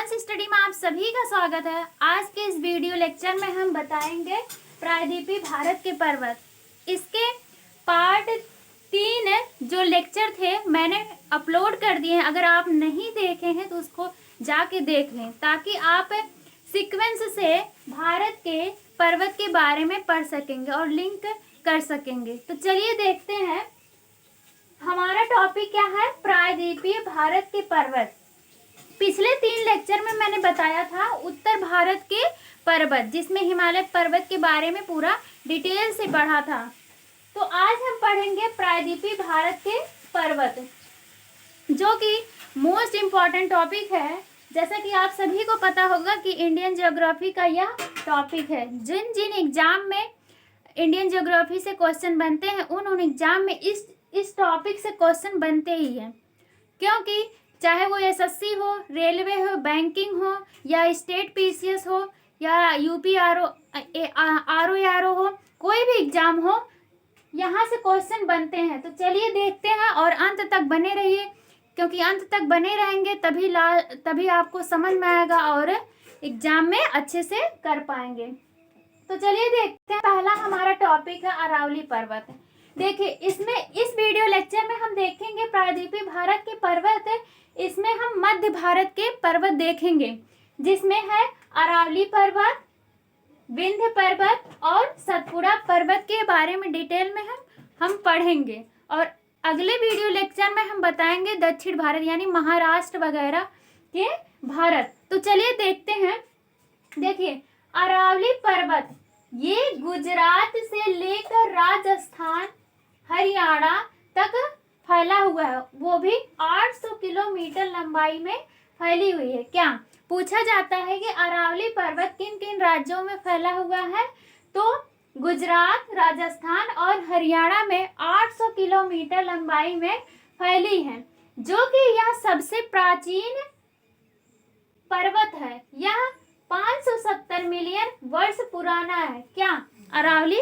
Advance study में आप सभी का स्वागत है। आज के इस वीडियो लेक्चर में हम बताएंगे प्रायद्वीपीय भारत के पर्वत। इसके पार्ट 3 जो लेक्चर थे मैंने अपलोड कर दिए हैं। अगर आप नहीं देखे हैं तो उसको जाके देख लें ताकि आप सीक्वेंस से भारत के पर्वत के बारे में पढ़ सकेंगे और लिंक कर सकेंगे। तो चलिए देखते हैं हमारा टॉपिक क्या है, प्रायद्वीपीय भारत के पर्वत। पिछले 3 लेक्चर में मैंने बताया था उत्तर भारत के पर्वत, जिसमें हिमालय पर्वत के बारे में पूरा डिटेल से पढ़ा था। तो आज हम पढ़ेंगे प्रायद्वीपीय भारत के पर्वत, जो कि मोस्ट इम्पॉर्टेंट टॉपिक है। जैसा कि आप सभी को पता होगा कि इंडियन ज्योग्राफी का यह टॉपिक है। जिन जिन एग्जाम में इंडियन ज्योग्राफी से क्वेश्चन बनते हैं उन एग्जाम में इस टॉपिक से क्वेश्चन बनते ही हैं, क्योंकि चाहे वो एसएससी हो, रेलवे हो, बैंकिंग हो, या स्टेट पीसीएस हो, या यूपी आरओ हो, कोई भी एग्जाम हो, यहाँ से क्वेश्चन बनते हैं। तो चलिए देखते हैं और अंत तक बने रहिए, क्योंकि अंत तक बने रहेंगे तभी आपको समझ में आएगा और एग्जाम में अच्छे से कर पाएंगे। तो चलिए देखते हैं। पहला हमारा टॉपिक है अरावली पर्वत। देखिए, इसमें इस वीडियो लेक्चर में हम देखेंगे प्रायद्वीपीय भारत के पर्वत। इसमें हम मध्य भारत के पर्वत देखेंगे, जिसमें है अरावली पर्वत, विंध्य पर्वत और सतपुड़ा पर्वत के बारे में डिटेल में हम पढ़ेंगे। और अगले वीडियो लेक्चर में हम बताएंगे दक्षिण भारत यानी महाराष्ट्र वगैरह के भारत। तो चलिए देखते हैं। देखिए, अरावली पर्वत ये गुजरात से लेकर राजस्थान, हरियाणा तक फैला हुआ है, वो भी 800 किलोमीटर लंबाई में फैली हुई है। क्या पूछा जाता है कि अरावली पर्वत किन किन राज्यों में फैला हुआ है, तो गुजरात, राजस्थान और हरियाणा में 800 किलोमीटर लंबाई में फैली है, जो कि यह सबसे प्राचीन पर्वत है। यह 570 मिलियन वर्ष पुराना है। क्या अरावली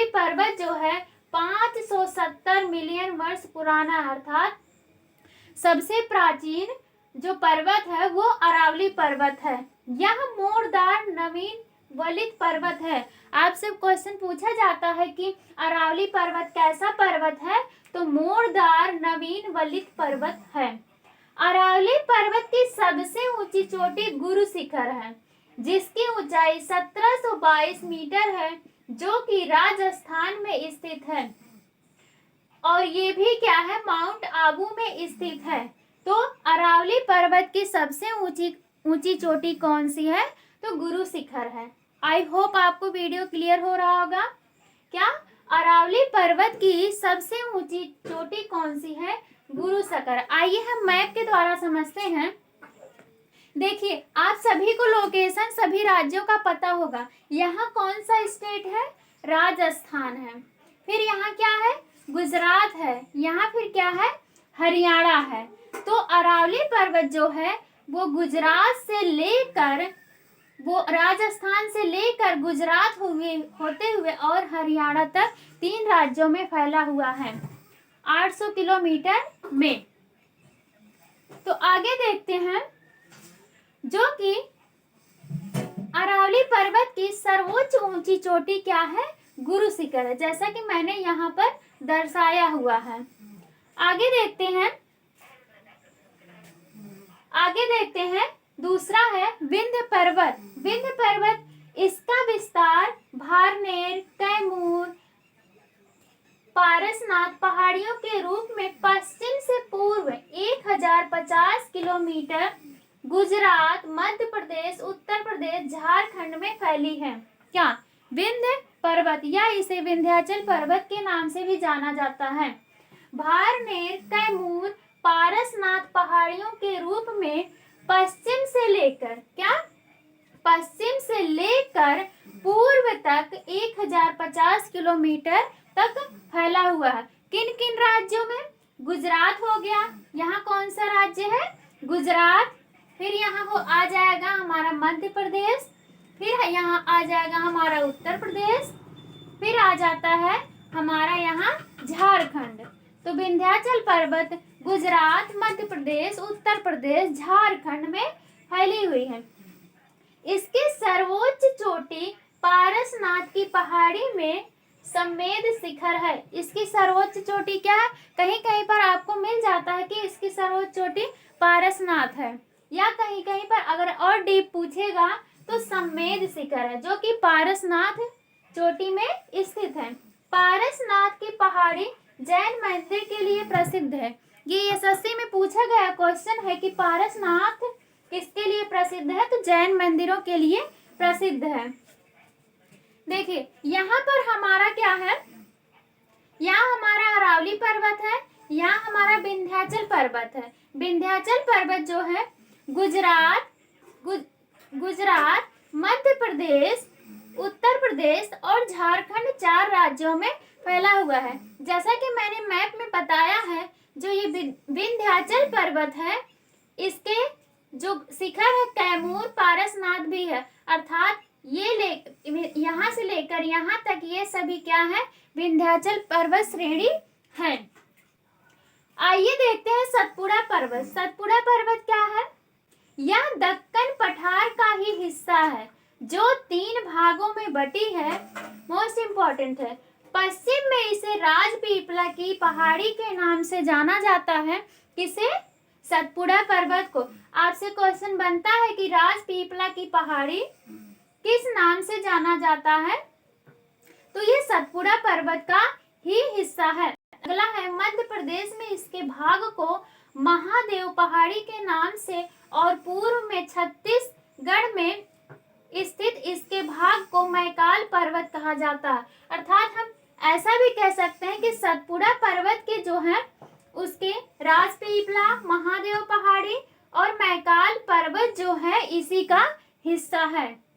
पर्वत जो है 570 मिलियन वर्ष पुराना, अर्थात सबसे प्राचीन जो पर्वत है वो अरावली पर्वत है। यह मोरदार नवीन वलित पर्वत है। आपसे क्वेश्चन पूछा जाता है कि अरावली पर्वत कैसा पर्वत है, तो मोरदार नवीन वलित पर्वत है। अरावली पर्वत की सबसे ऊंची चोटी गुरु शिखर है, जिसकी ऊंचाई 1722 मीटर है, जो कि राजस्थान में स्थित है। और ये भी क्या है, माउंट आबू में स्थित है। तो अरावली पर्वत की सबसे ऊंची चोटी कौन सी है, तो गुरु शिखर है। आई होप आपको वीडियो क्लियर हो रहा होगा। क्या अरावली पर्वत की सबसे ऊंची चोटी कौन सी है, गुरु शिखर। आइए हम मैप के द्वारा समझते हैं। देखिए, आप सभी को लोकेशन सभी राज्यों का पता होगा। यहाँ कौन सा स्टेट है, राजस्थान है। फिर यहाँ क्या है, गुजरात है। यहाँ फिर क्या है, हरियाणा है। तो अरावली पर्वत जो है वो गुजरात से लेकर, वो राजस्थान से लेकर गुजरात होते हुए और हरियाणा तक 3 राज्यों में फैला हुआ है 800 किलोमीटर में। तो आगे देखते हैं, जो कि अरावली पर्वत की सर्वोच्च ऊंची चोटी क्या है, गुरु शिखर है, जैसा कि मैंने यहाँ पर दर्शाया हुआ है। आगे देखते हैं दूसरा है विंध्य पर्वत। इसका विस्तार भारनेर, कैमूर, पारसनाथ पहाड़ियों के रूप में पश्चिम से पूर्व 1050 किलोमीटर गुजरात, मध्य प्रदेश, उत्तर प्रदेश, झारखंड में फैली है। क्या विंध्य पर्वत, या इसे विंध्याचल पर्वत के नाम से भी जाना जाता है। भारनेर, कैमूर, पारसनाथ पहाड़ियों के रूप में पश्चिम से लेकर पूर्व तक 1050 किलोमीटर तक फैला हुआ है। किन किन राज्यों में, गुजरात हो गया, यहाँ कौन सा राज्य है, गुजरात। फिर यहाँ आ जाएगा हमारा मध्य प्रदेश, फिर यहाँ आ जाएगा हमारा उत्तर प्रदेश, फिर आ जाता है हमारा यहाँ झारखंड। तो विंध्याचल पर्वत गुजरात, मध्य प्रदेश, उत्तर प्रदेश, झारखंड में फैली हुई है। इसकी सर्वोच्च चोटी पारसनाथ की पहाड़ी में समेद शिखर है। इसकी सर्वोच्च चोटी क्या है? कहीं कहीं पर आपको मिल जाता है कि इसकी सर्वोच्च चोटी पारसनाथ है, या कहीं कहीं पर अगर और डीप पूछेगा तो समेद शिखर है, जो कि पारसनाथ चोटी में स्थित है। पारसनाथ की पहाड़ी जैन मंदिर के लिए प्रसिद्ध है। ये एसएससी में पूछा गया क्वेश्चन है कि पारसनाथ किसके लिए प्रसिद्ध है? तो जैन मंदिरों के लिए प्रसिद्ध है। देखिए यहाँ पर हमारा क्या है, यहाँ हमारा अरावली पर्वत है, यहाँ हमारा विंध्याचल पर्वत है। विंध्याचल पर्वत जो है गुजरात, मध्य प्रदेश, उत्तर प्रदेश और झारखंड 4 राज्यों में फैला हुआ है। जैसा कि मैंने मैप में बताया है, जो ये विंध्याचल पर्वत है, इसके जो शिखर है कैमूर, पारसनाथ भी है, अर्थात ये यहाँ से लेकर यहाँ तक ये सभी क्या है? विंध्याचल पर्वत श्रेणी है। आइए देखते हैं सतपुड़ा पर्वत। सतपुड़ा पर्वत क्या है? यह दक्कन पठार का ही हिस्सा है, जो 3 भागों में बटी है। मोस्ट इम्पोर्टेंट है। पश्चिम में इसे राजपीपला की पहाड़ी के नाम से जाना जाता है। किसे? सतपुड़ा पर्वत को। आपसे क्वेश्चन बनता है कि राजपीपला की पहाड़ी किस नाम से जाना जाता है? तो ये सतपुड़ा पर्वत का ही हिस्सा है। अगला है मध्य प्रदेश में इसके भाग को महादेव पहाड़ी के नाम से और पूर्व में छत्तीसगढ़ में स्थित इसके भाग को मैकाल पर्वत कहा जाता है। अर्थात हम ऐसा भी कह सकते हैं कि सतपुड़ा पर्वत के जो है उसके राजपीपला, महादेव पहाड़ी और मैकाल पर्वत जो है इसी का हिस्सा है।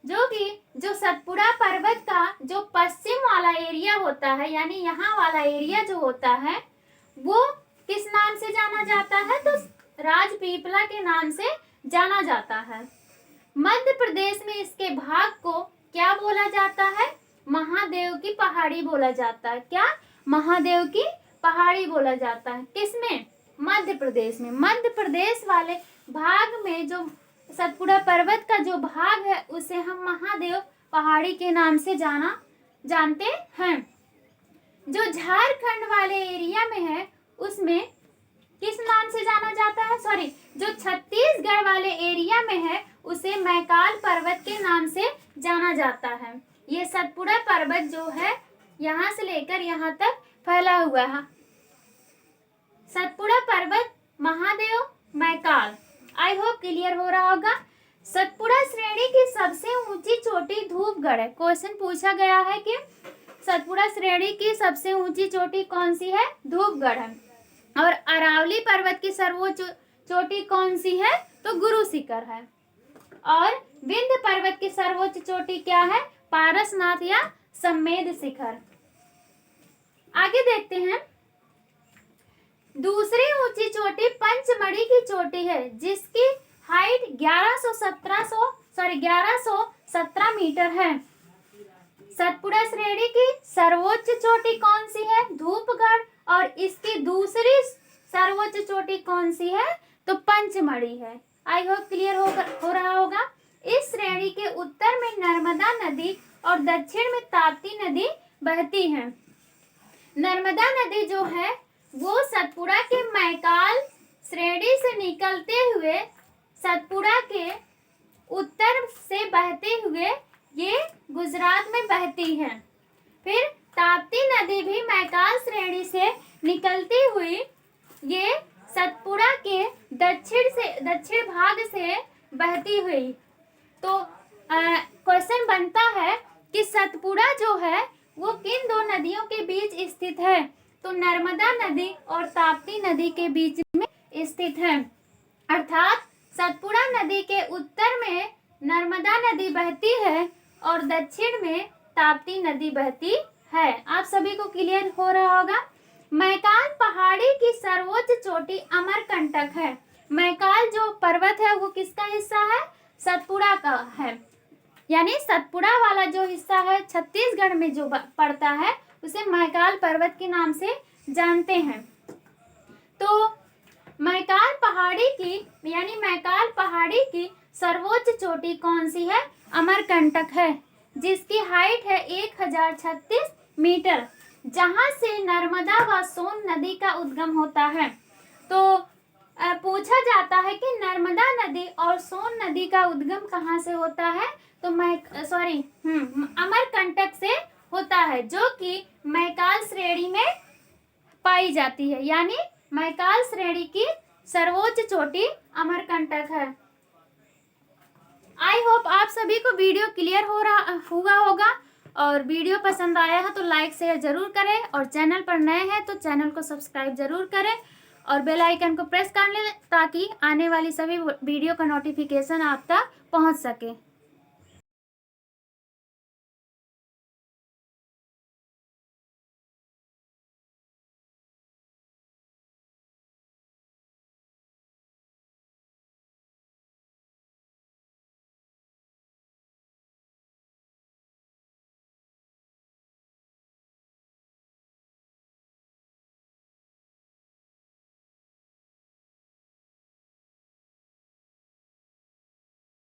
जो सतपुड़ा पर्वत का जो पश्चिम वाला एरिया होता है, यानी यहाँ वाला एरिया जो होता है, वो किस नाम से जाना जाता है? तो राजपीपला के नाम से जाना जाता है। मध्य प्रदेश में इसके भाग को क्या बोला जाता है? महादेव की पहाड़ी बोला जाता है। क्या? महादेव की पहाड़ी बोला जाता है। किसमें? मध्य प्रदेश में। मध्य प्रदेश वाले भाग में जो सतपुड़ा पर्वत का जो भाग है उसे हम महादेव पहाड़ी के नाम से जानते हैं। जो झारखंड वाले एरिया में है उसमें किस नाम से जाना जाता है? सॉरी, जो छत्तीसगढ़ वाले एरिया में है उसे मैकाल पर्वत के नाम से जाना जाता है। ये सतपुड़ा पर्वत जो है यहाँ से लेकर यहाँ तक फैला हुआ है। सतपुड़ा पर्वत, Mahadev, Maikal. I hope clear हो रहा होगा। सतपुड़ा श्रेणी की सबसे ऊंची चोटी धूपगढ़ है। क्वेश्चन पूछा गया है कि सतपुड़ा श्रेणी की सबसे ऊंची चोटी कौन सी है? धूपगढ़ है। और अरावली पर्वत की सर्वोच्च चोटी कौन सी है? तो गुरु शिखर है। और विंध्य पर्वत की सर्वोच्च चोटी क्या है? पारसनाथ या समेद शिखर। आगे देखते हैं। दूसरी ऊंची चोटी पंचमढ़ी की चोटी है, जिसकी हाइट 1117 मीटर है। सतपुड़ा श्रेणी की सर्वोच्च चोटी कौन सी है? धूपगढ़। और इसकी दूसरी सर्वोच्च चोटी कौन सी है? तो पंचमढ़ी है। आई होप क्लियर हो रहा होगा। इस श्रेणी के उत्तर में नर्मदा नदी और दक्षिण में ताप्ती नदी बहती है। नर्मदा नदी जो है वो सतपुड़ा के मैकाल श्रेणी से निकलते हुए सतपुड़ा के उत्तर से बहते हुए ये गुजरात में बहती है। फिर ताप्ती नदी भी मैकाल श्रेणी से निकलती हुई ये सतपुड़ा के दक्षिण भाग से बहती हुई। तो क्वेश्चन बनता है कि सतपुड़ा जो है वो किन 2 नदियों के बीच स्थित है? तो नर्मदा नदी और ताप्ती नदी के बीच में स्थित है। अर्थात सतपुड़ा नदी के उत्तर में नर्मदा नदी बहती है और दक्षिण में ताप्ती नदी बहती है। आप सभी को क्लियर हो रहा होगा। मैकाल पहाड़ी की सर्वोच्च चोटी अमरकंटक है। मैकाल जो पर्वत है वो किसका हिस्सा है? सतपुड़ा का है। यानी सतपुड़ा वाला जो हिस्सा है छत्तीसगढ़ में जो पड़ता है उसे मैकाल पर्वत के नाम से जानते हैं। तो मैकाल पहाड़ी की सर्वोच्च चोटी कौन सी है? अमरकंटक है, जिसकी हाइट है 1036 मीटर, जहां से नर्मदा व सोन नदी का उद्गम होता है। तो पूछा जाता है कि नर्मदा नदी और सोन नदी का उद्गम कहाँ से होता है? तो अमरकंटक से होता है, जो कि मैकाल श्रेणी में पाई जाती है। यानी मैकाल श्रेणी की सर्वोच्च चोटी अमरकंटक है। आई होप आप सभी को वीडियो क्लियर हुआ होगा, और वीडियो पसंद आया है तो लाइक शेयर जरूर करें, और चैनल पर नए हैं तो चैनल को सब्सक्राइब जरूर करें, और बेल आइकन को प्रेस कर लें ताकि आने वाली सभी वीडियो का नोटिफिकेशन आप तक पहुंच सके।